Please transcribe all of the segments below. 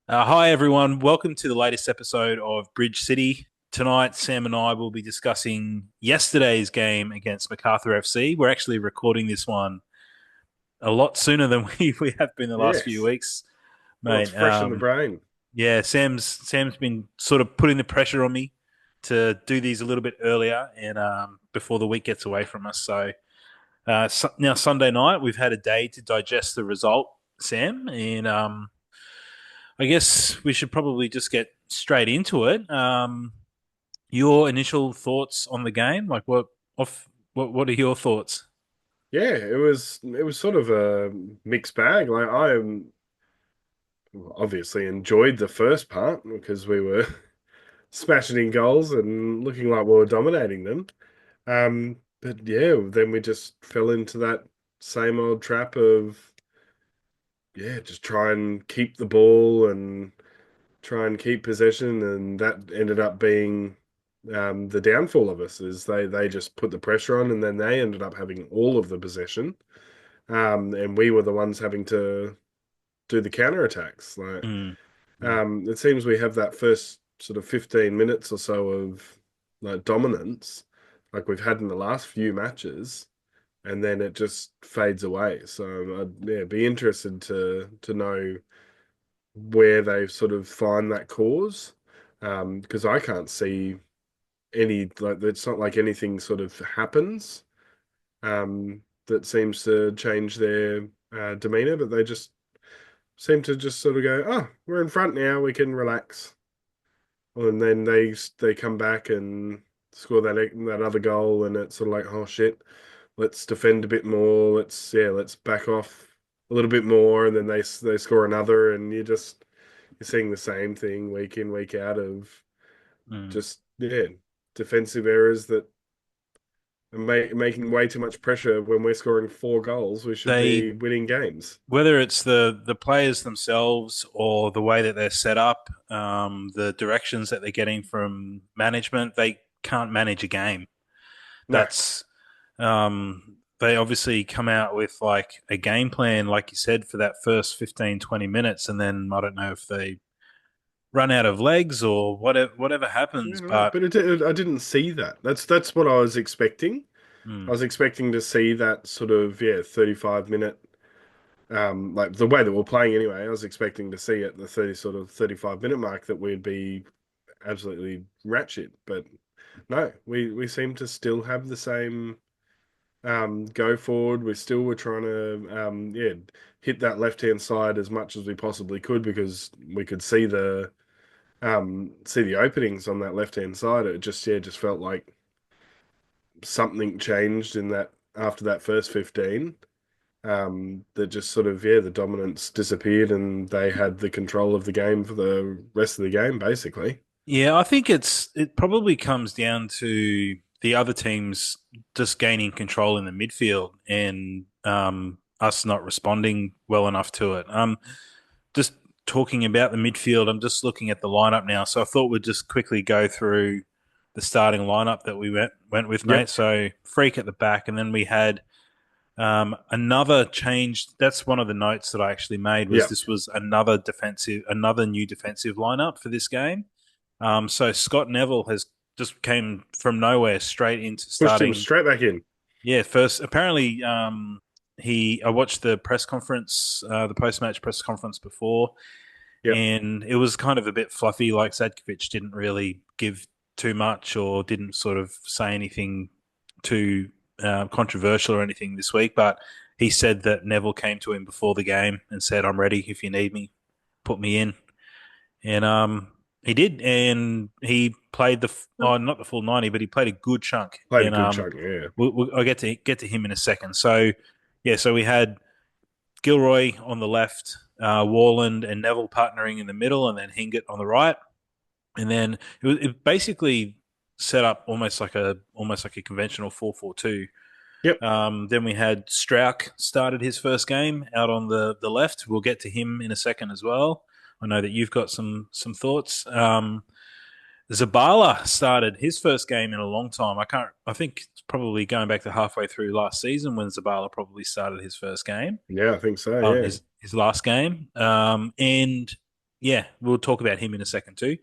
Hi, everyone. Welcome to the latest episode of Bridge City. Tonight, Sam and I will be discussing yesterday's game against Macarthur FC. We're actually recording this one a lot sooner than we have been the last few Yes. weeks, Well, it's mate. fresh in the brain. Yeah, Sam's been sort of putting the pressure on me to do these a little bit earlier and before the week gets away from us. So now Sunday night, we've had a day to digest the result, Sam, and I guess we should probably just get straight into it. Your initial thoughts on the game, like what are your thoughts? Yeah, it was sort of a mixed bag. Like obviously enjoyed the first part because we were smashing in goals and looking like we were dominating them. But yeah, then we just fell into that same old trap of just try and keep the ball and try and keep possession, and that ended up being the downfall of us. Is they just put the pressure on, and then they ended up having all of the possession, and we were the ones having to do the counter attacks. Like Mm, mm. it seems we have that first sort of 15 minutes or so of like dominance, like we've had in the last few matches, and then it just fades away. So be interested to know where they sort of find that cause, because I can't see any, like, it's not like anything sort of happens that seems to change their demeanor, but they just seem to just sort of go, oh, we're in front now, we can relax. And then they come back and score that other goal, and it's sort of like, oh shit, let's defend a bit more. Let's back off a little bit more, and then they score another, and you're seeing the same thing week in week out of Mm. just defensive errors that are making way too much pressure. When we're scoring four goals, we should They be winning games. Whether it's the players themselves or the way that they're set up, the directions that they're getting from management, they can't manage a game. No, That's they obviously come out with like a game plan, like you said, for that first 15, 20 minutes, and then I don't know if they run out of legs or whatever I happens. don't know, But but I didn't see that. That's what I was expecting. I mm, was expecting to see that sort of 35 minute, like the way that we're playing anyway. I was expecting to see at the 35 minute mark that we'd be absolutely ratchet, but no, we seem to still have the same go forward. We still were trying to hit that left hand side as much as we possibly could, because we could see the openings on that left hand side. It just felt like something changed in that after that first 15. That just sort of, the dominance disappeared, and they had the control of the game for the rest of the game, basically. yeah, I think it probably comes down to the other teams just gaining control in the midfield and us not responding well enough to it. Just talking about the midfield, I'm just looking at the lineup now. So I thought we'd just quickly go through the starting lineup that we went with, mate. Yep. So Freak at the back, and then we had another change. That's one of the notes that I actually made was Yep. this was another new defensive lineup for this game. So Scott Neville has just came from nowhere straight into Pushed him starting. straight back in. Yeah, first apparently I watched the press conference, the post match press conference before, Yep. and it was kind of a bit fluffy. Like Zadkovic didn't really give too much or didn't sort of say anything too controversial or anything this week. But he said that Neville came to him before the game and said, "I'm ready if you need me, put me in." And he did, and he played not the full 90, but he played a good chunk. Played a And good chunk, yeah. I'll get to him in a second. So yeah, so we had Gilroy on the left, Warland and Neville partnering in the middle, and then Hingett on the right. And then it basically set up almost like a conventional 4-4-2. Yep. Then we had Strauch started his first game out on the left. We'll get to him in a second as well. I know that you've got some thoughts. Zabala started his first game in a long time. I think it's probably going back to halfway through last season when Zabala probably started his first game. Yeah, I think so, Um, yeah. his his last game. And yeah, we'll talk about him in a second too.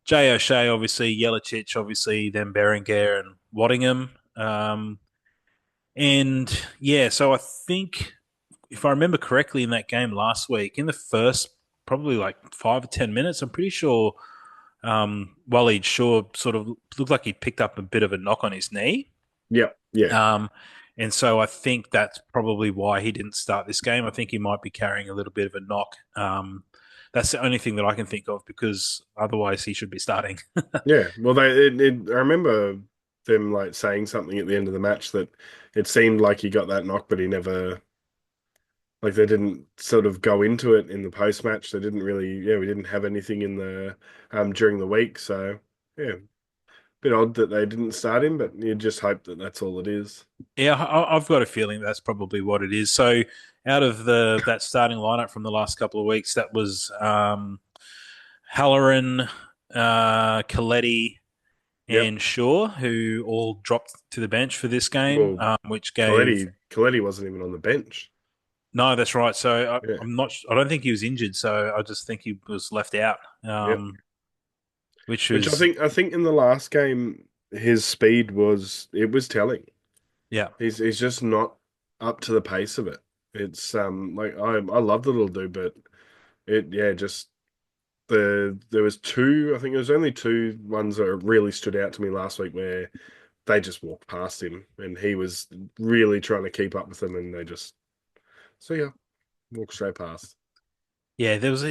Jay O'Shea, obviously, Jelacic, obviously, then Berenguer and Waddingham. And yeah, so I think if I remember correctly in that game last week, in the first probably like 5 or 10 minutes, I'm pretty sure Waleed Shaw sort of looked like he picked up a bit of a knock on his knee. Yep. Yeah. Um, and so I think that's probably why he didn't start this game. I think he might be carrying a little bit of a knock. That's the only thing that I can think of because otherwise he should be starting. Yeah. Well, I remember them like saying something at the end of the match that it seemed like he got that knock, but he never like they didn't sort of go into it in the post match. They didn't really, yeah, we didn't have anything in the during the week. So yeah, bit odd that they didn't start him, but you just hope that that's all it is. Yeah, I've got a feeling that's probably what it is. So out of the that starting lineup from the last couple of weeks, that was Halloran, Coletti, Yep. and Shaw, who all dropped to the bench for this game, Well, which gave Coletti wasn't even on the bench. no, that's right. So Yeah. I'm not. I don't think he was injured. So I just think he was left out, Yep. which Which was I think in the last game his speed was it was telling. yeah, He's just not up to the pace of it. It's like I love the little dude, but it yeah just there was two. I think there was only two ones that really stood out to me last week where they just walked past him and he was really trying to keep up with them and they just so yeah walked straight past. yeah. There was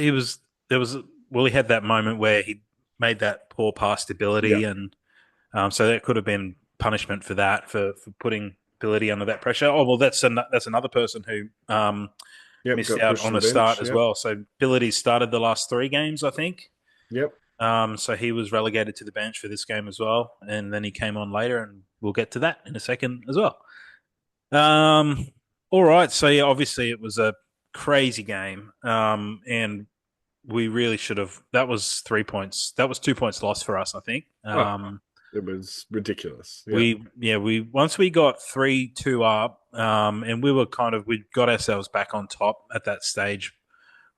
well, he had that moment where he made that poor pass to Yeah. ability, and so that could have been punishment for that for putting ability under that pressure. Oh well, that's another person who Yep. missed Got out pushed to on the a start bench. as Yep. well. So ability started the last three games, I think. Yep. So he was relegated to the bench for this game as well, and then he came on later, and we'll get to that in a second as well. Um, all right, so yeah, obviously it was a crazy game, and we really should have. That was 3 points. That was 2 points lost for us, I think. Oh, it was ridiculous. Yeah. We once we got 3-2 up, and we got ourselves back on top at that stage.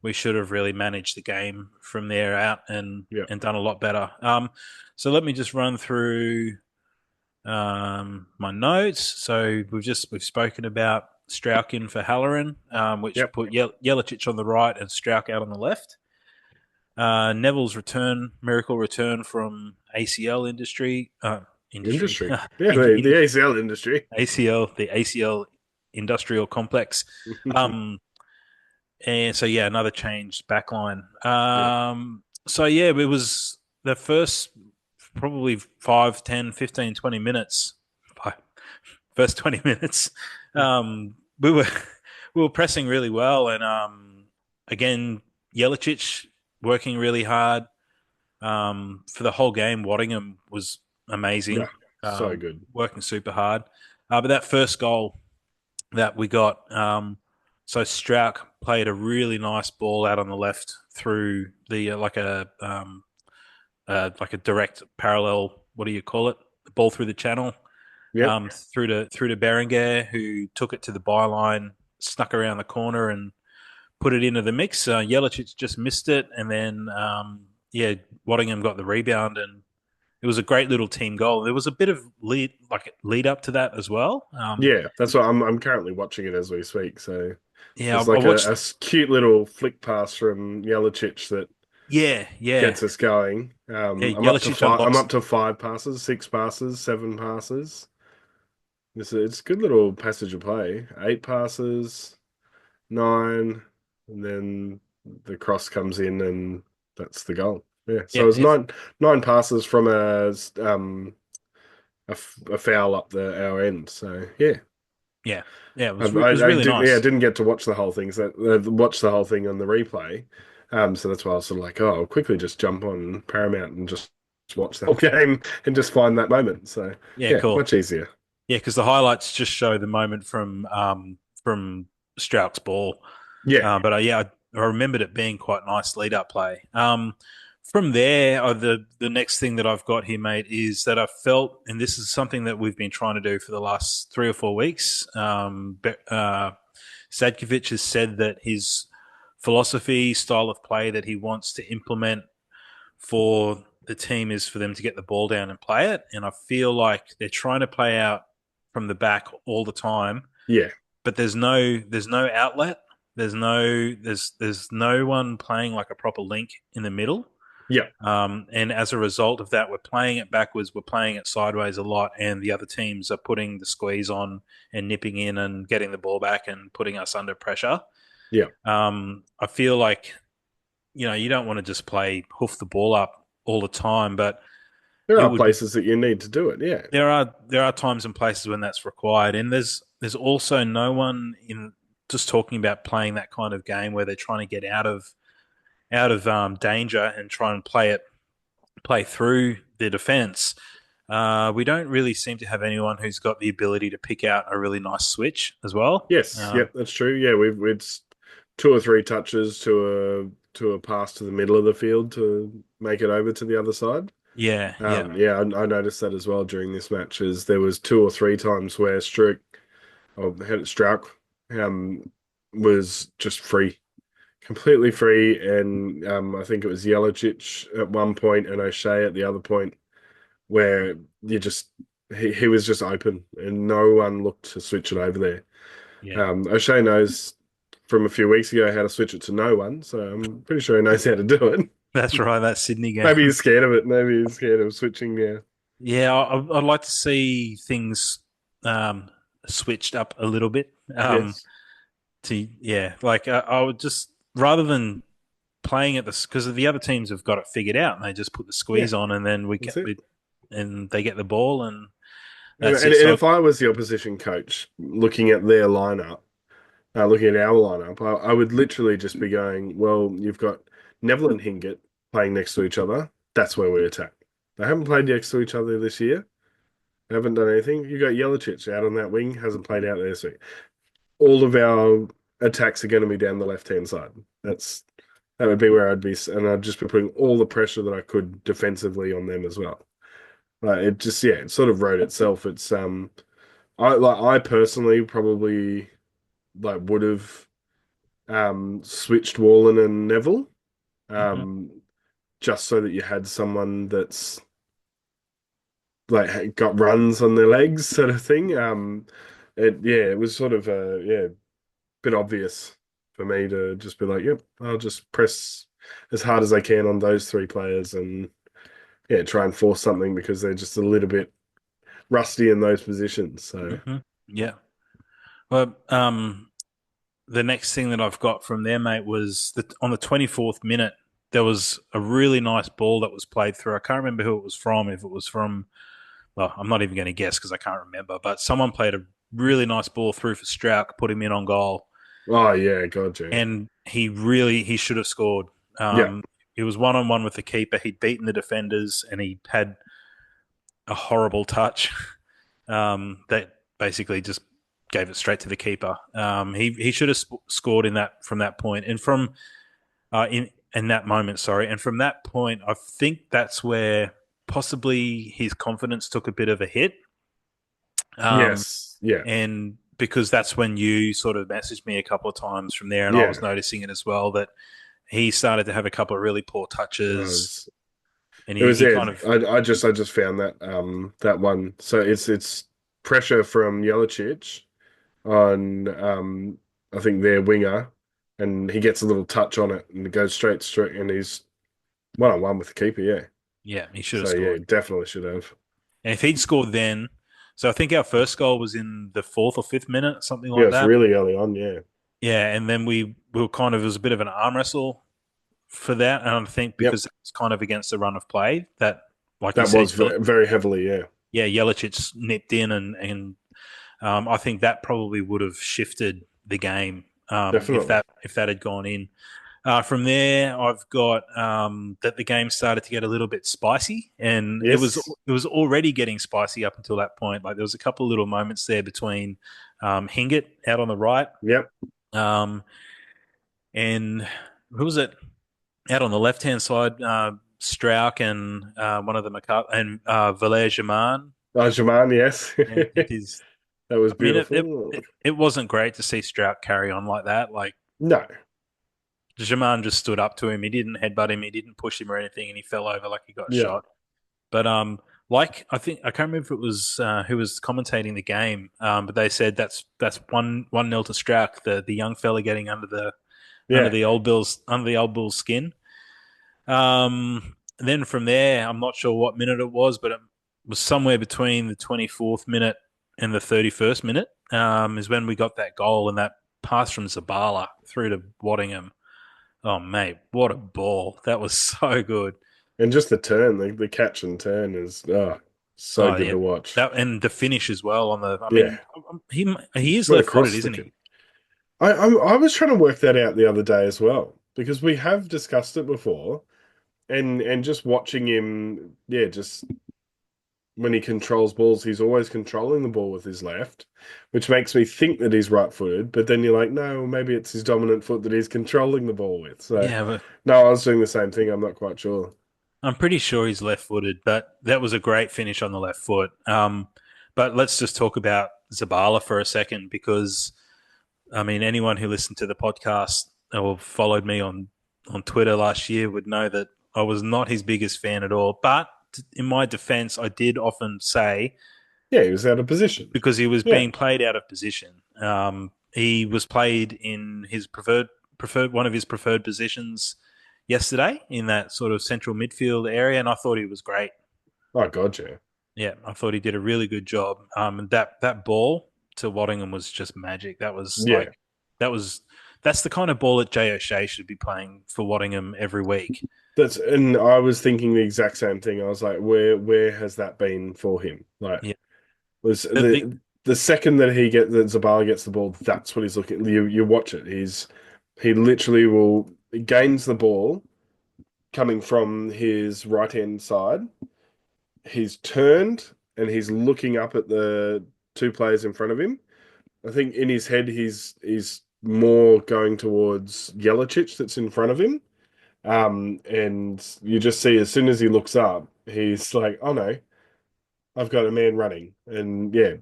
We should have really managed the game from there out Yeah. and done a lot better. So let me just run through my notes. So we've spoken about Strauchin for Halloran, which Yep. put Jelacic on the right and Strauk out on the left. Neville's miracle return from ACL industry, Industry. Yeah, the ACL industry. the ACL industrial complex. And so yeah, another changed backline. Yeah. So yeah, it was the first probably 5, 10, 15, 20 minutes. First 20 minutes, we were we were pressing really well, and again, Jelacic working really hard. For the whole game, Waddingham was Yeah. amazing, So good. working super hard. But that first goal that we got, so Strauch played a really nice ball out on the left through the like a direct parallel. What do you call it? The ball through the channel, Yep. through to Berenguer, who took it to the byline, snuck around the corner, and put it into the mix. Jelacic just missed it, and then yeah, Waddingham got the rebound, and it was a great little team goal. There was a bit of lead up to that as well. Yeah, that's what I'm currently watching it as we speak. So Yeah, there's I like watched. a cute little flick pass from Jelacic that Yeah, yeah, gets us going. yeah. I'm up to Jelacic five. I'm unlocks. up to five passes, six passes, seven passes. It's a good little passage of play. Eight passes, nine, and then the cross comes in, and that's the goal. Yeah, so Yeah, it's nine passes from a foul up the our end. So yeah, yeah, yeah. I, It was I really didn't yeah I nice. didn't get to watch the whole thing. So watch the whole thing on the replay. So that's why I was sort of like, oh, I'll quickly just jump on Paramount and just watch the whole game and just find that moment. So Yeah, yeah, cool. much easier. Yeah, because the highlights just show the moment from Strauch's ball. Yeah, But yeah, I remembered it being quite nice lead up play. From there, the next thing that I've got here, mate, is that I felt, and this is something that we've been trying to do for the last 3 or 4 weeks. Sadkovic has said that his philosophy, style of play that he wants to implement for the team is for them to get the ball down and play it. And I feel like they're trying to play out from the back all the time, Yeah. but there's no outlet. There's no one playing like a proper link in the middle. Yeah. And as a result of that, we're playing it backwards, we're playing it sideways a lot, and the other teams are putting the squeeze on and nipping in and getting the ball back and putting us under pressure. Yeah. I feel like you don't want to just play hoof the ball up all the time, but There it are would. places that you need to do it. Yeah. There are times and places when that's required, and there's also no one in just talking about playing that kind of game where they're trying to get out of danger and try and play through the defense. We don't really seem to have anyone who's got the ability to pick out a really nice switch as well. Yes. Yep. That's true. Yeah. We've two or three touches to a pass to the middle of the field to make it over to the other side. Yeah, yeah, Yeah, I noticed that as well during this match. Is there was two or three times where Strauch, was just free, completely free, and I think it was Jelicic at one point and O'Shea at the other point, where he was just open and no one looked to switch it over there. yeah. O'Shea knows from a few weeks ago how to switch it to no one, so I'm pretty sure he knows how to do it. That's right. That Sydney game. Maybe he's scared of it. Maybe he's scared of switching now. Yeah, I'd like to see things um, switched up a little bit. Yes. Like I would just rather than playing at this because the other teams have got it figured out and they just put the Yeah, squeeze on and then that's it. and they get the ball and And, that's and it. So if I was the opposition coach looking at their lineup, looking at our lineup, I would literally just be going, well, you've got Neville and Hingett playing next to each other. That's where we attack. They haven't played next to each other this year. They haven't done anything. You got Jelicic out on that wing, hasn't played out there this week. All of our attacks are going to be down the left-hand side. That would be where I'd be, and I'd just be putting all the pressure that I could defensively on them as well. It just, yeah, it sort of wrote itself. It's I personally probably would have switched Wallen and Neville, mhm. just so that you had someone that's got runs on their legs, sort of thing. It was sort of a bit obvious for me to just be like, yep, I'll just press as hard as I can on those three players and try and force something because they're just a little bit rusty in those positions. So Yeah. Well, the next thing that I've got from there, mate, was that on the 24th minute there was a really nice ball that was played through. I can't remember who it was from. If it was from, well, I'm not even going to guess because I can't remember. But someone played a really nice ball through for Strauch, put him in on goal, oh yeah, God, yeah, and he should have scored. yeah, He was 1-on-1 with the keeper. He'd beaten the defenders, and he had a horrible touch that basically just gave it straight to the keeper. He should have scored in that from that point, and from in that moment. Sorry, and from that point, I think that's where possibly his confidence took a bit of a hit. yes, yeah, And because that's when you sort of messaged me a couple of times from there, and I yeah. was noticing it as well that he started to have a couple of really poor It touches, was, and it was he it. kind of I just found that one. So it's pressure from Jelicic on I think their winger, and he gets a little touch on it and it goes straight, and he's 1-on-1 with the keeper. Yeah, yeah, he should have so yeah, scored. definitely should have. And if he'd scored then, so I think our first goal was in the fourth or fifth minute, something Yeah, like it's that. really early on. Yeah, Yeah, and then we were kind of it was a bit of an arm wrestle for that, and I think yep, because it's kind of against the run of play that, like you that said, was very heavily. Yeah, yeah, Jelicic nipped in, and I think that probably would have shifted the game definitely. if that had gone in. From there, I've got that the game started to get a little bit spicy, and Yes. it was already getting spicy up until that point. Like there was a couple of little moments there between Hingett out on the right, Yep. um, and who was it out on the left hand side? Strauch and one of the Macarthur and Valère Germain. Jaman, yes. It is. That was I mean, beautiful. it wasn't great to see Strauch carry on like that. Like No. Jaman just stood up to him. He didn't headbutt him. He didn't push him or anything, and he fell over like he got Yeah, shot. But like I think I can't remember if it was who was commentating the game, but they said that's 1-0 to Strouk, the young fella getting under yeah. the old Bulls skin. Then from there, I'm not sure what minute it was, but it was somewhere between the 24th minute and the 31st minute. Is when we got that goal and that pass from Zabala through to Waddingham. Oh mate, what a ball! That was so good. And just the turn, the catch and turn is so Oh good yeah, to watch. that and the finish as well on the. I Yeah, mean, he is went left footed, across the isn't kid. he? I was trying to work that out the other day as well because we have discussed it before, and just watching him, yeah, just when he controls balls, he's always controlling the ball with his left, which makes me think that he's right-footed. But then you're like, no, maybe it's his dominant foot that he's controlling the ball with. So, Yeah, but no, I was doing the same thing. I'm not quite sure. I'm pretty sure he's left footed. But that was a great finish on the left foot. But let's just talk about Zabala for a second because I mean, anyone who listened to the podcast or followed me on Twitter last year would know that I was not his biggest fan at all. But in my defense, I did often say Yeah, he was out of position. because he was Yeah. being played out of position. He was played in his preferred one of his preferred positions yesterday in that sort of central midfield area, and I thought he was great. Oh God, yeah. Yeah, I thought he did a really good job. And that ball to Waddingham was just magic. That was Yeah. like that was that's the kind of ball that Jay O'Shea should be playing for Waddingham every week. And I was thinking the exact same thing. I was like, where has that been for him? Like, Yeah, was the the second that Zabala gets the ball, that's what he's looking. You watch it. He literally will gains the ball coming from his right hand side. He's turned and he's looking up at the two players in front of him. I think in his head he's more going towards Jelicic that's in front of him. And you just see as soon as he looks up, he's like, "Oh no, I've got a man running." And yeah,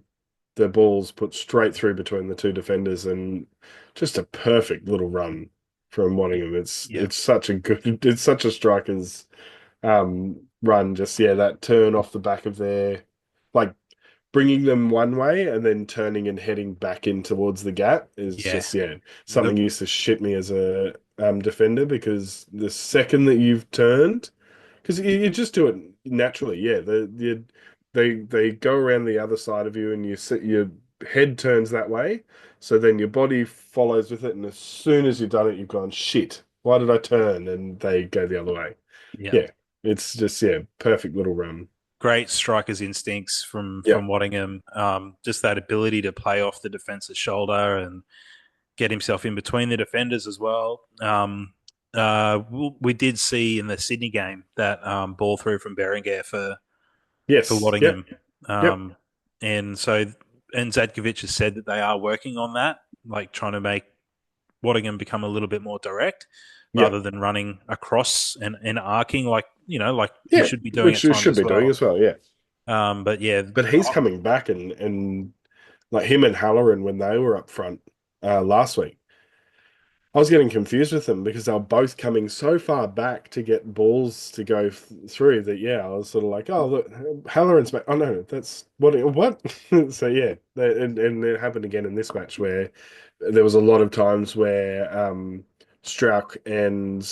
the ball's put straight through between the two defenders, and just a perfect little run from Waddingham. yeah It's such a good, it's such a striker's run. Just yeah, that turn off the back of their like bringing them one way and then turning and heading back in towards the gap is yeah just yeah the something used to shit me as a defender because the second that you've turned because you just do it naturally yeah they go around the other side of you and you sit your head turns that way so then your body follows with it and as soon as you've done it you've gone shit why did I turn and they go the other way yeah yeah it's just yeah perfect little run great striker's instincts yeah from Waddingham. Just that ability to play off the defense's shoulder and get himself in between the defenders as well. We did see in the Sydney game that ball through from Berenguer for yes yep Waddingham. yep Um, and so, and Zadkovic has said that they are working on that, like trying to make Waddingham become a little bit more direct yep rather than running across and arcing like, like he Yeah, should be doing which at we times should as be doing well. as well. Yeah, But yeah, but he's coming back and like him and Halloran when they were up front last week, I was getting confused with them because they were both coming so far back to get balls to go through that. Yeah, I was sort of like, oh look, Halloran's back. Oh no, that's what. So yeah, and it happened again in this match where there was a lot of times where Strauch and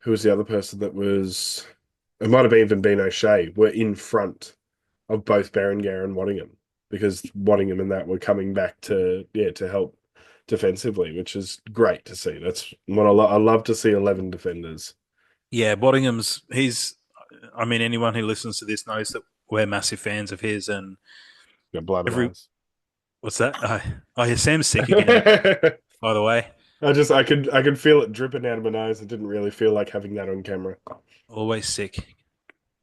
who was the other person that was? It might have even been O'Shea, were in front of both Berenguer and Waddingham because Waddingham and that were coming back to yeah to help defensively, which is great to see. That's what I love to see 11 defenders. yeah, Waddingham's he's. I mean, anyone who listens to this knows that we're massive fans of his, and Yeah, blow my every nose. what's that? Oh, yeah, Sam's sick again. I By the way, I could feel it dripping out of my nose. I didn't really feel like having that on camera. always sick.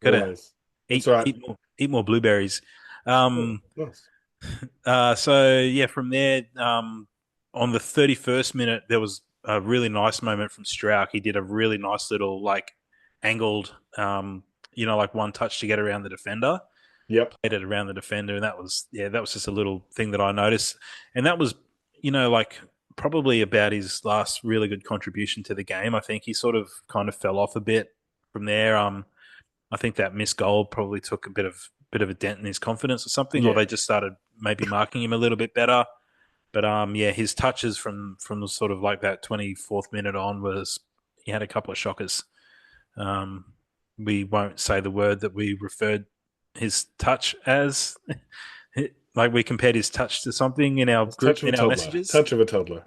Gotta Always. That's right. eat more blueberries. Oh, Um, nice. so yeah, from there, on the 31st minute, there was a really nice moment from Strauch. He did a really nice little like angled, like one touch to get around the defender, Yep. played it around the defender, and that was just a little thing that I noticed, and that was, like probably about his last really good contribution to the game. I think he sort of kind of fell off a bit from there. I think that missed goal probably took a bit of a dent in his confidence or something, or Yeah, they just started maybe marking him a little bit better. But yeah, his touches from the sort of like that 24th minute on was he had a couple of shockers. Um, we won't say the word that we referred his touch as. Like we compared his touch to something in our it's touch group of a in our toddler. messages. Touch of a toddler.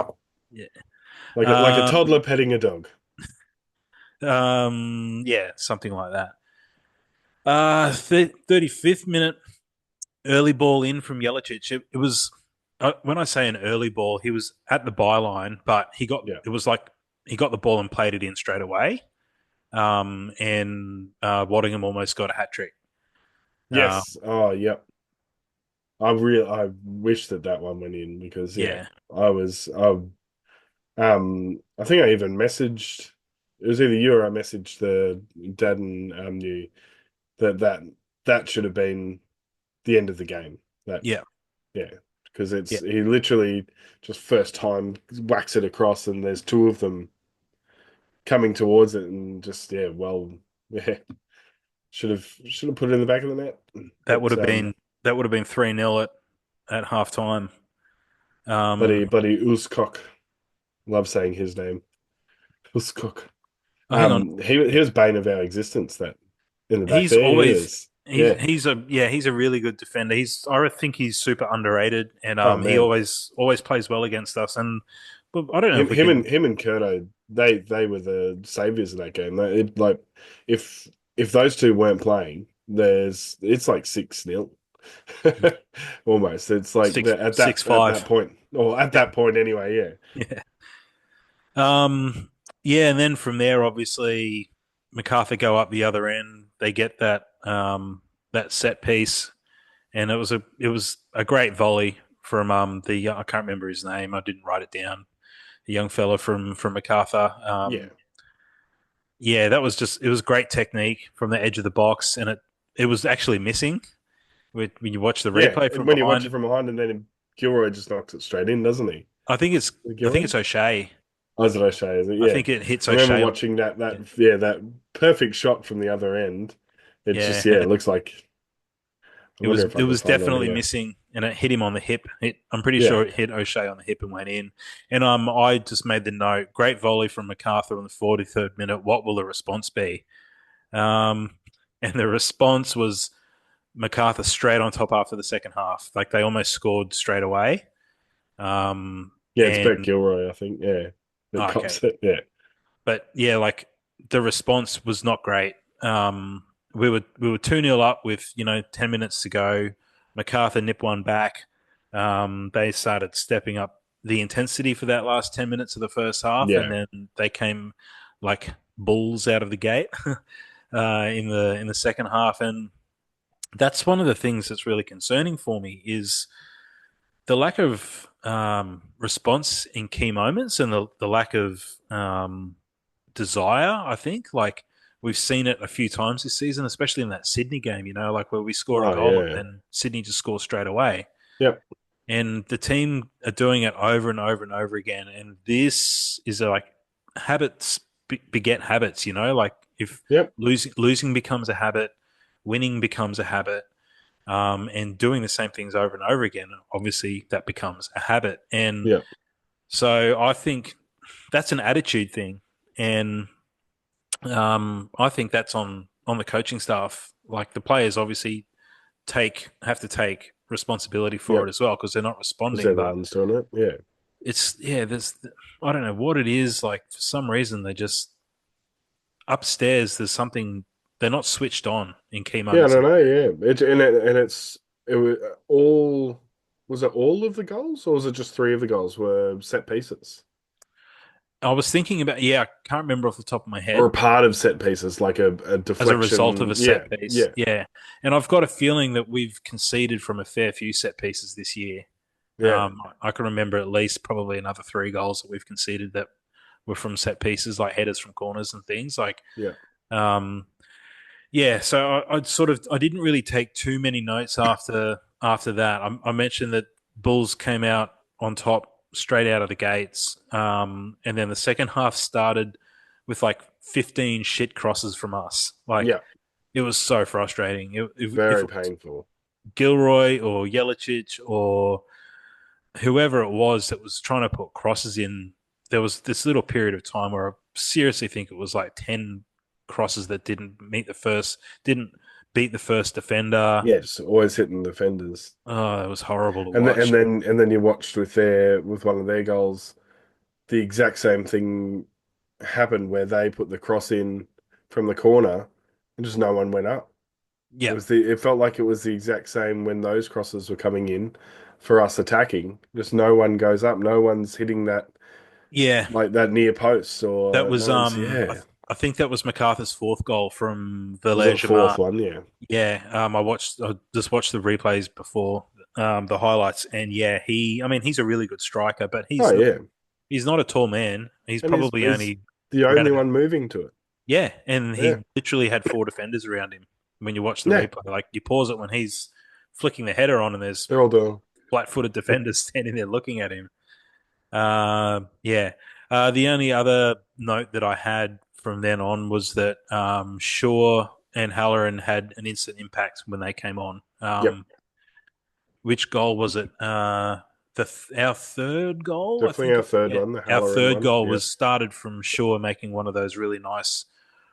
Yeah. Like a toddler petting a dog. Yeah, something like that. 35th minute early ball in from Jelacic. It was when I say an early ball, he was at the byline, but Yeah. it was like he got the ball and played it in straight away. And Waddingham almost got a hat trick. Uh, Yes. Oh, yep. I wish that one went in because yeah, yeah, I was I think I even messaged it was either you or I messaged the dad and you that should have been the end of the game. That yeah, yeah, because yeah. he literally just first time whacks it across and there's two of them coming towards it and just yeah, should have put it in the back of the net. That would But have been 3-0 at half time. buddy Uzkok, love saying his name. Uzkok. Oh, hang on. He was bane of our existence that in the back He's there. He always is. Yeah. he's a really good defender. I think he's super underrated, and Oh he man. always plays well against us. And but I don't know if Him, we him and can. him and Kurto, they were the saviors in that game. Like if those two weren't playing, it's like 6-0. Almost. It's like six at six that five. point. Or at Yeah, that point anyway, yeah. yeah. Yeah, and then from there, obviously, Macarthur go up the other end. They get that set piece, and it was a great volley from the I can't remember his name. I didn't write it down. The young fella from Macarthur. Yeah. Yeah, it was great technique from the edge of the box, and it was actually missing when you watch the Yeah. replay And from when you watch it behind. from behind and then Gilroy just knocks it straight in, doesn't he? I think it's Is it I think Gilroy? it's O'Shea. Oh, is it O'Shea? Is it? I Yeah. think it hits I remember O'Shea on. watching Yeah, that perfect shot from the other end. It just, yeah. yeah, it looks like I It wonder was if it I can was find one definitely here. missing, and it hit him on the hip. I'm pretty Yeah. sure it hit O'Shea on the hip and went in. And I just made the note: great volley from Macarthur on the 43rd minute. What will the response be? Um, and the response was Macarthur straight on top after the second half. Like they almost scored straight away. Yeah, it's Bert And Gilroy, I think. Yeah. That oh, okay, cops it. Yeah. but yeah, like the response was not great. We were 2-0 up with 10 minutes to go. Macarthur nipped one back. They started stepping up the intensity for that last 10 minutes of the first half, and Yeah. then they came like bulls out of the gate in the second half. And that's one of the things that's really concerning for me is the lack of response in key moments and the lack of desire. I think like we've seen it a few times this season, especially in that Sydney game. Like where we score a Oh goal and yeah. then Sydney just scores straight away, Yep. and the team are doing it over and over and over again. And this is like habits beget habits. Like if Yep. losing becomes a habit, winning becomes a habit. And doing the same things over and over again, obviously that becomes a habit. And Yep. so I think that's an attitude thing. And I think that's on the coaching staff. Like the players obviously have to take responsibility for it Yep. as well because they're not Because responding. But everyone's doing it. Yeah. there's I don't know what it is. Like for some reason they just upstairs. There's something they're not switched on in key Yeah, I moments. don't know. Yeah. It was all was it all of the goals or was it just three of the goals were set pieces? I was thinking about I can't remember off the top of my Or a head. part of set pieces, like a As a result of deflection. a Yeah, set piece. yeah, Yeah. And I've got a feeling that we've conceded from a fair few set pieces this year. yeah, I can remember at least probably another 3 goals that we've conceded that were from set pieces, like headers from corners and things. Like, yeah, um, yeah. So I didn't really take too many notes after that. I mentioned that Bulls came out on top straight out of the gates. And then the second half started with like 15 shit crosses from us. Like Yeah, it was so frustrating. If very it was painful. Gilroy or Jelicic or whoever it was that was trying to put crosses in, there was this little period of time where I seriously think it was like 10 crosses that didn't beat the first defender. Yeah, just always hitting defenders. Oh, it was horrible to And watch. then you watched with one of their goals, the exact same thing happened where they put the cross in from the corner and just no one went up. Yeah, It felt like it was the exact same when those crosses were coming in for us attacking. Just no one goes up, no one's hitting that yeah. like that near post That or was no one's yeah. I think that was Macarthur's fourth goal from the Was it the Leisure. fourth one? Yeah. Yeah, I just watched the replays before the highlights, and yeah, I mean, he's a really good striker, but Oh yeah. he's not a tall man. He's And probably he's only the around only about, one moving to it. yeah, and Yeah. he literally had four defenders around him when you watch the Yeah. replay. Like you pause it when he's flicking the header on, and there's They're all doing. flat-footed defenders standing there looking at him. Yeah. The only other note that I had from then on was that Shaw and Halloran had an instant impact when they came on. Yep. Which goal was it? Our third goal, I Definitely think. our third Yeah, one, the our Halloran third one. goal Yep. was started from Shaw making one of those really nice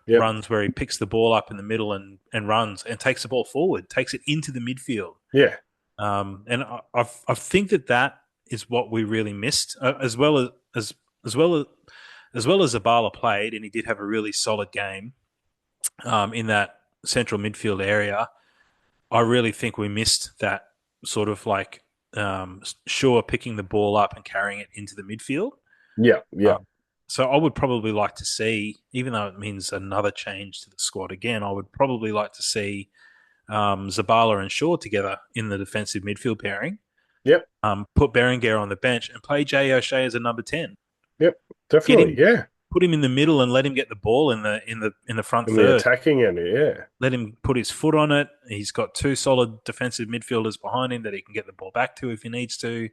Yep. runs where he picks the ball up in the middle and runs and takes the ball forward, takes it into the midfield. Yeah. And I think that is what we really missed, as well as Zabala played, and he did have a really solid game in that central midfield area. I really think we missed that sort of like Shaw picking the ball up and carrying it into the midfield. Yeah. Yeah. So I would probably like to see, even though it means another change to the squad again, I would probably like to see Zabala and Shaw together in the defensive midfield pairing. Yep. Put Berenguer on the bench and play Jay O'Shea as a number 10. Yep. Get Definitely. him, Yeah. put him in the middle and let him get the ball in the front In the third. attacking end, yeah. Let him put his foot on it. He's got two solid defensive midfielders behind him that he can get the ball back to if he needs to.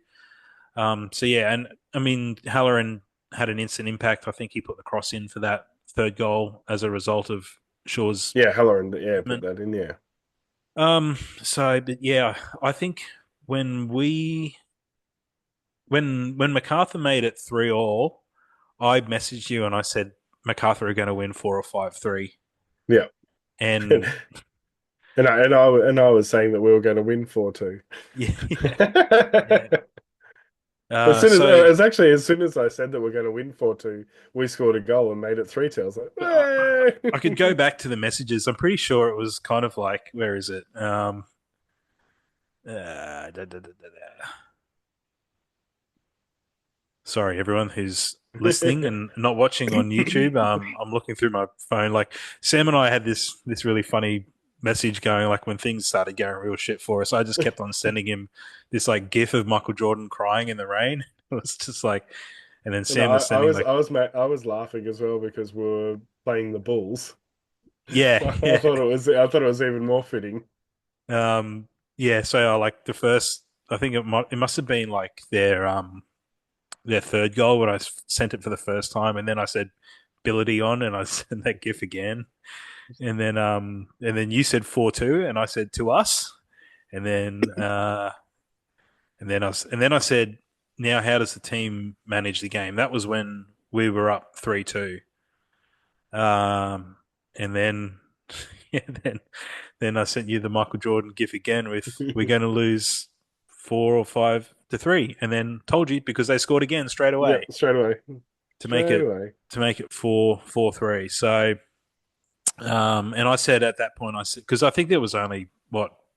So yeah, and I mean Halloran had an instant impact. I think he put the cross in for that third goal as a result of Shaw's. Yeah, Halloran, yeah, put movement. that in, yeah. But yeah, I think when when Macarthur made it 3-3, I messaged you and I said Macarthur are going to win 4 or 5-3. Yeah. And And I was saying that we were going to win 4-2. yeah, yeah. As soon as I said that we're going to win 4-2, we scored a goal and made it 3-2. I was like, I could go back to the messages. I'm pretty sure it was kind of like, where is it? Da, da, da, da, da. Sorry, everyone who's listening and not watching on YouTube. I'm looking through my phone. Like Sam and I had this really funny message going. Like when things started going real shit for us, I just kept on sending him this like GIF of Michael Jordan crying in the rain. It was just like, and then Sam was sending like, I was laughing as well because we were playing the Bulls. yeah, I yeah, thought it was even more fitting. yeah. So like the first, I think it must have been like their third goal when I sent it for the first time, and then I said Billity on, and I sent that GIF again, and then you said 4-2, and I said to us, and then I said, now how does the team manage the game? That was when we were up 3-2, and then yeah, then I sent you the Michael Jordan GIF again with we're going to lose 4 or 5-3, and then told you because they scored again straight away. Yeah, straight away. To make it 4-3. So, and I said at that point, I said because I think there was only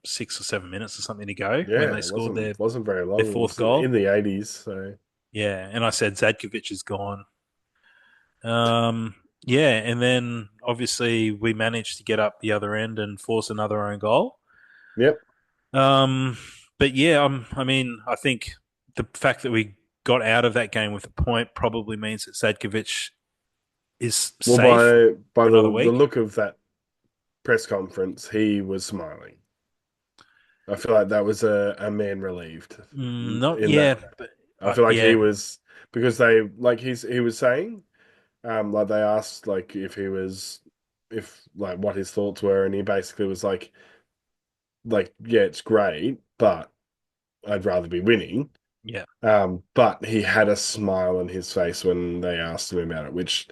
6 or 7 minutes or something to go when they scored wasn't very long. their fourth goal in the 80s. So yeah, and I said Zadkovic is gone. Yeah, and then obviously we managed to get up the other end and force another own goal. Yep. But yeah, I mean, I think the fact that we got out of that game with a point probably means that Zadkovic is safe by for the another week. look of that press conference, he was smiling. I feel like that was a man relieved. Not in yeah, that. I feel like he Yeah, was because they like he was saying, like they asked like if like what his thoughts were, and he basically was like yeah, it's great, but I'd rather be winning. yeah, But he had a smile on his face when they asked him about it, which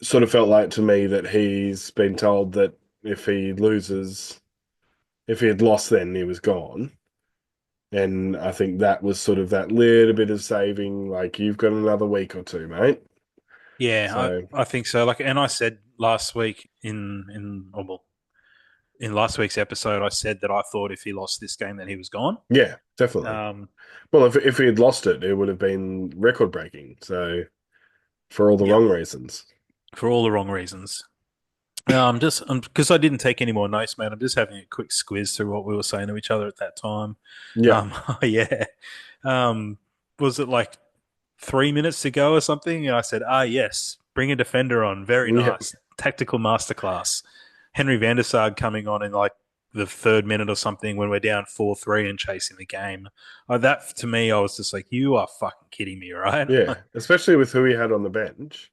sort of felt like to me that he's been told that if he loses, if he had lost, then he was gone. And I think that was sort of that little bit of saving, like you've got another week or two, mate. yeah. So I think so. Like, and I said last week in last week's episode, I said that I thought if he lost this game, that he was gone. yeah, definitely. Um, Well, if he had lost it, it would have been record breaking. So for all the yeah, wrong reasons. for all the wrong reasons. Just because I didn't take any more notes, man. I'm just having a quick squiz through what we were saying to each other at that time. Yeah, Yeah. Was it like 3 minutes to go or something? And I said, yes, bring a defender on. Very yeah, nice. Tactical masterclass. Henry van der Sar coming on in like the 3rd minute or something when we're down 4-3 and chasing the game. That to me, I was just like, you are fucking kidding me, right? yeah. Especially with who he had on the bench.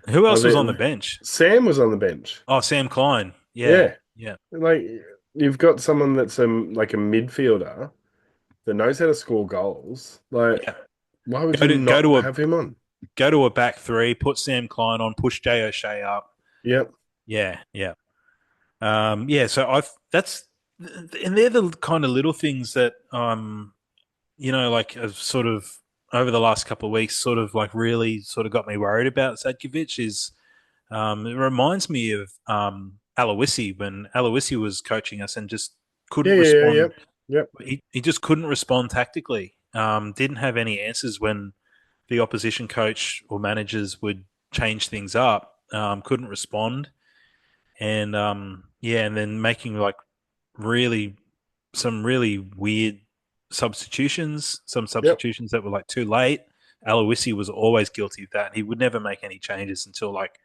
Who I else was on the mean, bench? Sam was on the bench. Oh, Sam Klein. Yeah. Yeah, Yeah. like you've got someone that's like a midfielder that knows how to score goals. Like, Yeah. why would Go you to go not to a have him on? go to a back three, put Sam Klein on, push Jay O'Shea up. Yep, Yeah, yeah. Yeah, so I've that's and they're the kind of little things that like have sort of over the last couple of weeks sort of like really sort of got me worried about Zadkovic is it reminds me of Aloisi when Aloisi was coaching us and just yeah, couldn't yeah, yeah, respond. yep, yep, He just couldn't respond tactically. Didn't have any answers when the opposition coach or managers would change things up. Couldn't respond, and yeah, and then making like really some really weird substitutions. Some yep. substitutions that were like too late. Aloisi was always guilty of that. He would never make any changes until like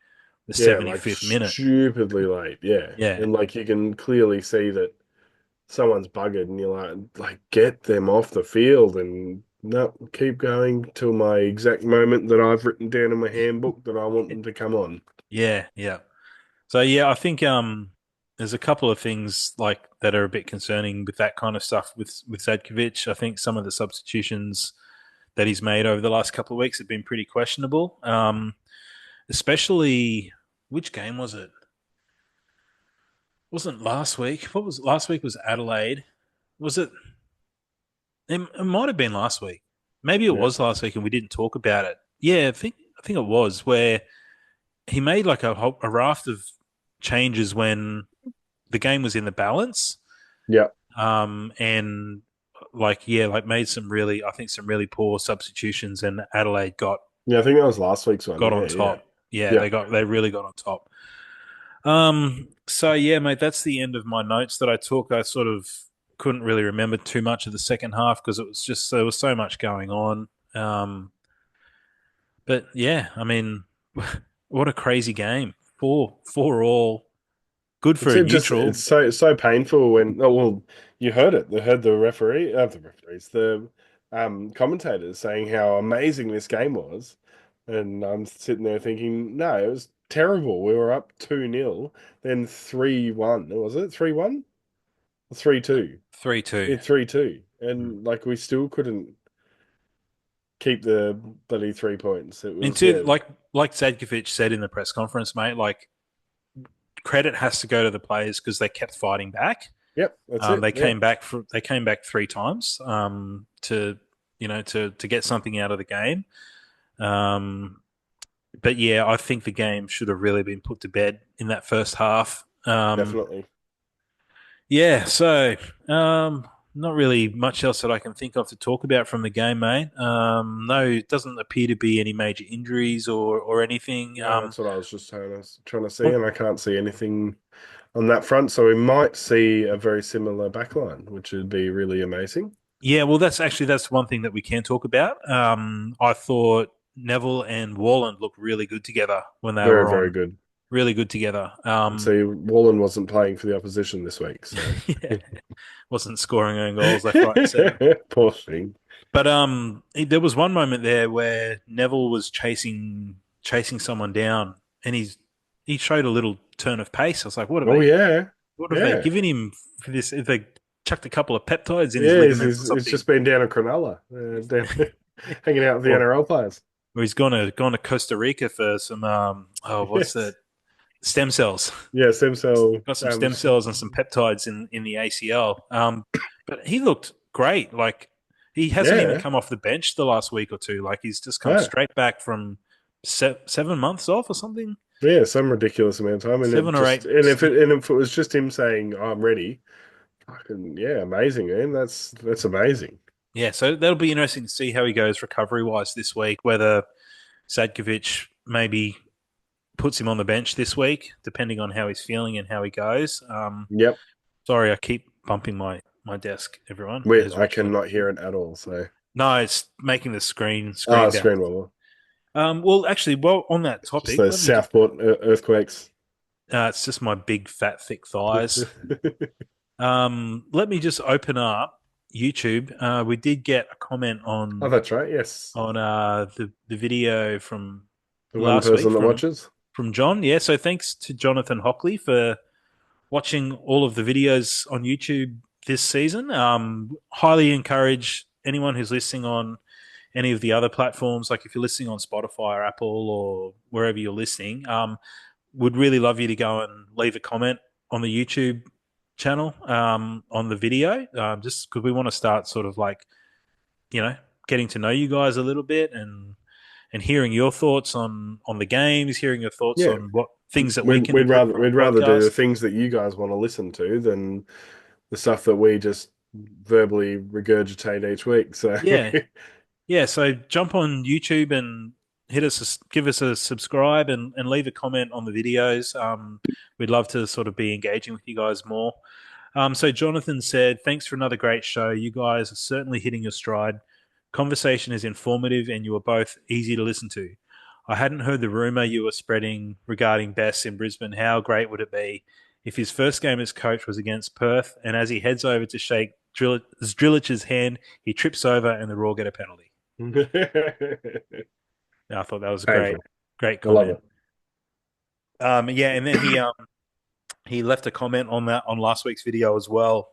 the Yeah, seventy like fifth minute. stupidly late. Yeah, Yeah, and like you can clearly see that someone's buggered, and you're like get them off the field, and no, keep going till my exact moment that I've written down in my handbook that I want them to come on. yeah, yeah. So yeah, I think there's a couple of things like that are a bit concerning with that kind of stuff with Zadkovic. I think some of the substitutions that he's made over the last couple of weeks have been pretty questionable. Especially which game was it? Wasn't last week? What was last week? Was Adelaide? Was it? It might have been last week. Maybe it Yeah, was last week, and we didn't talk about it. Yeah, I think it was where he made like a raft of changes when the game was in the balance. yeah, And like yeah, like made some really I think some really poor substitutions, and Adelaide yeah. I think that was last week's one. got Yeah, on yeah, top. Yeah, yeah. they really got on top. So yeah, mate, that's the end of my notes that I took. I sort of couldn't really remember too much of the second half because it was just there was so much going on. But yeah, I mean, what a crazy game. Four all. Good for It's a just it's neutral. so painful when oh well you heard it. They heard the referees, the commentators saying how amazing this game was. And I'm sitting there thinking, no, it was terrible. We were up 2-0, then 3-1. Was it 3-1? 3-2. 3-2. Yeah, 3-2. And like we still couldn't keep the bloody 3 points. It And was to yeah. like Zadkovic said in the press conference, mate, like credit has to go to the players because they kept fighting back. Yep, that's it. They Yeah. came back they came back 3 times to to get something out of the game. Um, but yeah, I think the game should have really been put to bed in that first half. Definitely. Yeah, so not really much else that I can think of to talk about from the game, mate. No, it doesn't appear to be any major injuries or anything. No, that's what I was just trying to see, and I can't see anything on that front. So we might see a very similar backline, which would be really amazing. Yeah, well, that's one thing that we can talk about. I thought Neville and Wallen looked really good together when they Very, were very on. good. Really good together. And see, Wallen wasn't playing for the opposition this week, so Yeah, wasn't scoring own goals left, right, and centre. poor thing. But there was one moment there where Neville was chasing someone down, and he showed a little turn of pace. I was like, Oh yeah, what have they yeah, given him for this? Have they chucked a couple of peptides in his yeah. ligaments or He's something? just been down in Cronulla, down, hanging out with the or, NRL players. or he's gone to Costa Rica for some what's that? Yes, Stem cells. yeah. Stem cell. Got some stem cells and some peptides in the ACL. But he looked great. Like he hasn't even Yeah, come off the bench the last week or two. Like he's just come yeah, straight back from 7 months off or something, yeah. Some ridiculous amount of time, and it 7 or 8. just and if it was just him saying, oh, "I'm ready," fucking yeah, amazing, man. That's amazing. Yeah, so that'll be interesting to see how he goes recovery wise this week. Whether Sadkovic maybe puts him on the bench this week, depending on how he's feeling and how he goes. Yep. Sorry, I keep bumping my desk. Everyone, there's I Richmond. cannot hear it at all. So, No, it's making the screen ah, screen down. screen wobble. Well, actually, well, on that Just topic, those let me just. Southport earthquakes. It's just my big, fat, thick thighs. Let me just open up YouTube. We did get a comment Oh, on that's right. Yes, the video from the one last week person that watches. from John. Yeah, so thanks to Jonathan Hockley for watching all of the videos on YouTube this season. Highly encourage anyone who's listening on any of the other platforms, like if you're listening on Spotify or Apple or wherever you're listening, would really love you to go and leave a comment on the YouTube channel on the video, just because we want to start sort of like, you know, getting to know you guys a little bit and hearing your thoughts on the games, hearing your thoughts Yeah, on what things that we we'd, can improve on we'd the rather do the podcast. things that you guys want to listen to than the stuff that we just verbally regurgitate each week. So, Yeah, yeah. So jump on YouTube and give us a subscribe and leave a comment on the videos. We'd love to sort of be engaging with you guys more. So Jonathan said, "Thanks for another great show. You guys are certainly hitting your stride. Conversation is informative, and you are both easy to listen to. I hadn't heard the rumor you were spreading regarding Bess in Brisbane. How great would it be if his first game as coach was against Perth, and as he heads over to shake Drilich's hand, he trips over and the Raw get a penalty?" I thought that was a painful. great I love comment. Yeah, and then he left a comment on that on last week's video as well,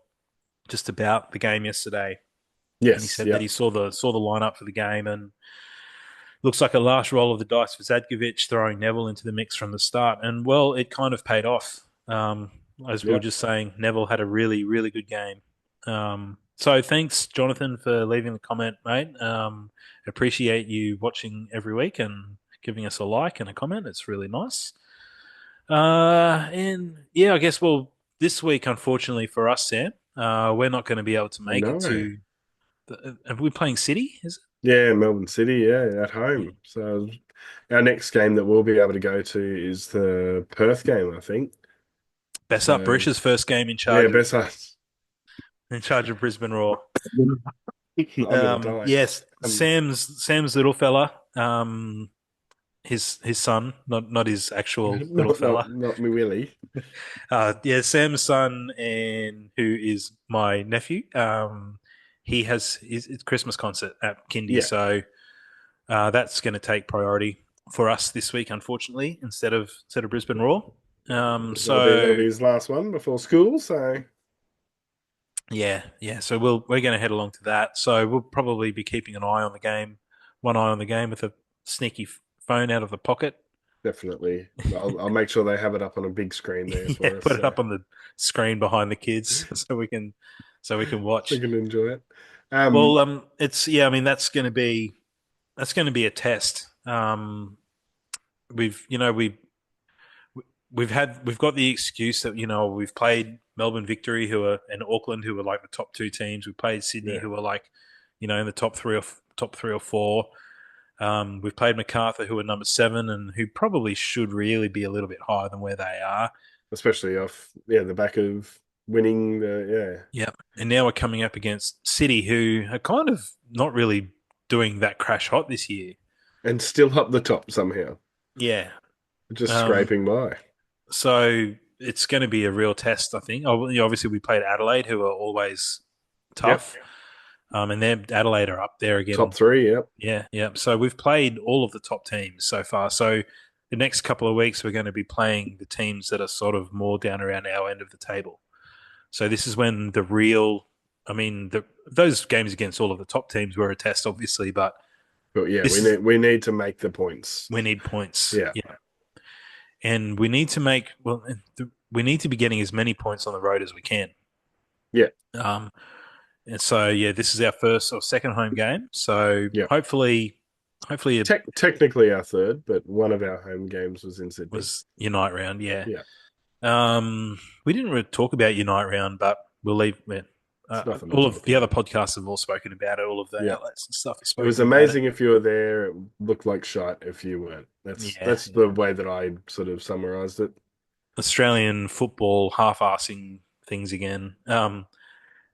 just about the game yesterday. And he Yes. said that Yep. he saw the lineup for the game and looks like a last roll of the dice for Zadkovic, throwing Neville into the mix from the start. And well, it kind of paid off. As we were Yep. just saying, Neville had a really, really good game. So thanks, Jonathan, for leaving the comment, mate. Appreciate you watching every week and giving us a like and a comment. It's really nice. And yeah, I guess this week, unfortunately for us, Sam, we're not going to be able to I make it know. to. Are we playing City? Is Yeah, Melbourne City, yeah, at it? home. So our next game that we'll be able to go to is the Perth game, I think. Best up So Brish's first game yeah, best us. in charge of Brisbane Raw. I'm gonna die. Yes, Um, Sam's little fella. His son, not his actual little fella. not me Willie. Yeah, Sam's son, and who is my nephew. He has his Christmas concert at Kindy, Yeah, so that's going to take priority for us this week, unfortunately, instead of Brisbane Raw. that'll So be his last one before school. So yeah. So we're going to head along to that. So we'll probably be keeping one eye on the game with a sneaky phone out of the pocket. definitely, I'll make sure they have it up on a big screen there Yeah, for us, put it so up on the screen behind the kids so we can they watch. can enjoy it. Well, it's yeah. I mean, that's going to be a test. We've you know we've got the excuse that we've played Melbourne Victory and Auckland who are like the top two teams. We played Sydney Yeah, who are like in the top 3 or 4. We've played Macarthur who are number 7 and who probably should really be a little bit higher than where they are. especially off the back of winning the Yeah, and now we're coming up against City who are kind of not really doing that crash hot this year. and still up the top somehow, Yeah. just Um, scraping by. so it's going to be a real test, I think. Obviously, we played Adelaide, who are always Yep. tough. And they're Adelaide are up there Top again. three, yep. Yeah, yeah. So we've played all of the top teams so far. So the next couple of weeks, we're going to be playing the teams that are sort of more down around our end of the table. So this is when the real, I mean, those games against all of the top teams were a test, obviously, but But yeah, this is we need to make the points. we need points. Yeah. Yeah, and we need to make we need to be getting as many points on the road as we can. Yeah. Um, and so yeah, this is our first or second home game. So Yeah. hopefully it Technically our third, but one of our home games was in Sydney. was Unite round. Yeah. Yeah. We didn't really talk about Unite round, but we'll leave it. It's nothing to All of talk the about. other podcasts have all spoken about it. All of the Yeah. outlets and stuff have It spoken was about amazing if you were there. It looked like shite if you weren't. That's the way that I sort of summarized it. Australian football half-assing things again.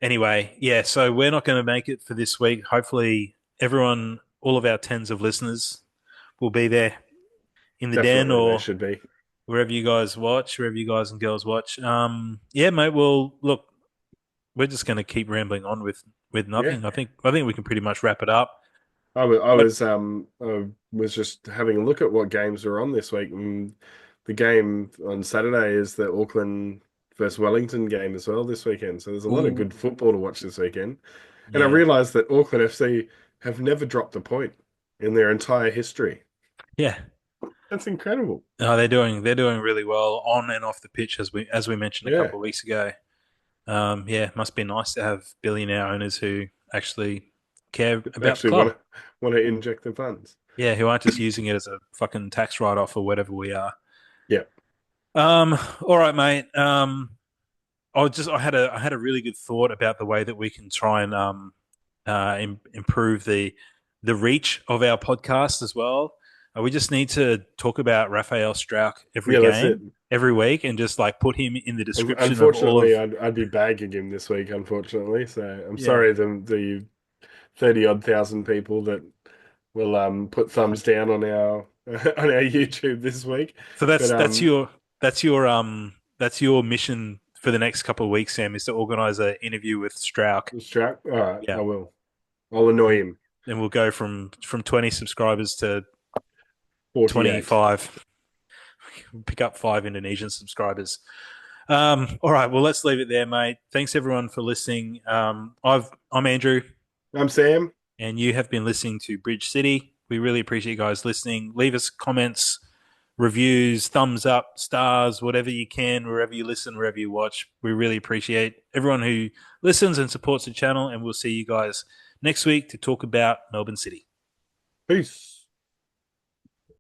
Anyway, yeah, so we're not going to make it for this week. Hopefully, everyone, all of our tens of listeners, will be there in the den Definitely they or should be. wherever you guys watch, wherever you guys and girls watch. Yeah, mate. Well, look, we're just going to keep rambling on with nothing. Yeah. I think we can pretty much wrap it up. I was just having a look at what games are on this week, and the game on Saturday is the Auckland versus Wellington game as well this weekend. So there's a lot of Ooh, good football to watch this weekend. And I yeah, realised that Auckland FC have never dropped a point in their entire history. yeah. That's incredible. No, they're doing really well on and off the pitch as we mentioned a Yeah, couple of weeks ago. Yeah, it must be nice to have billionaire owners who actually care about the actually club. want to inject the funds. Yeah, who aren't just using it as a fucking tax write-off or whatever we are. Yeah, All right, mate. I had a really good thought about the way that we can try and improve the reach of our podcast as well. We just need to talk about Raphael Strauch every that's it. game, every week, and just like put him in the description of all Unfortunately, of. I'd be bagging him this week. Unfortunately, so I'm Yeah. sorry the 30-odd thousand people that will put thumbs down on our on our YouTube this week. So that's But that's your that's your that's your mission for the next couple of weeks, Sam, is to organise an interview with Strauch. Strap. All right, Yeah, I will. I'll annoy him. and we'll go from 20 subscribers to 48. 25. Pick up 5 Indonesian subscribers. All right, well, let's leave it there, mate. Thanks everyone for listening. I'm Andrew, I'm Sam. and you have been listening to Bridge City. We really appreciate you guys listening. Leave us comments, reviews, thumbs up, stars, whatever you can, wherever you listen, wherever you watch. We really appreciate everyone who listens and supports the channel, and we'll see you guys next week to talk about Melbourne City. Peace.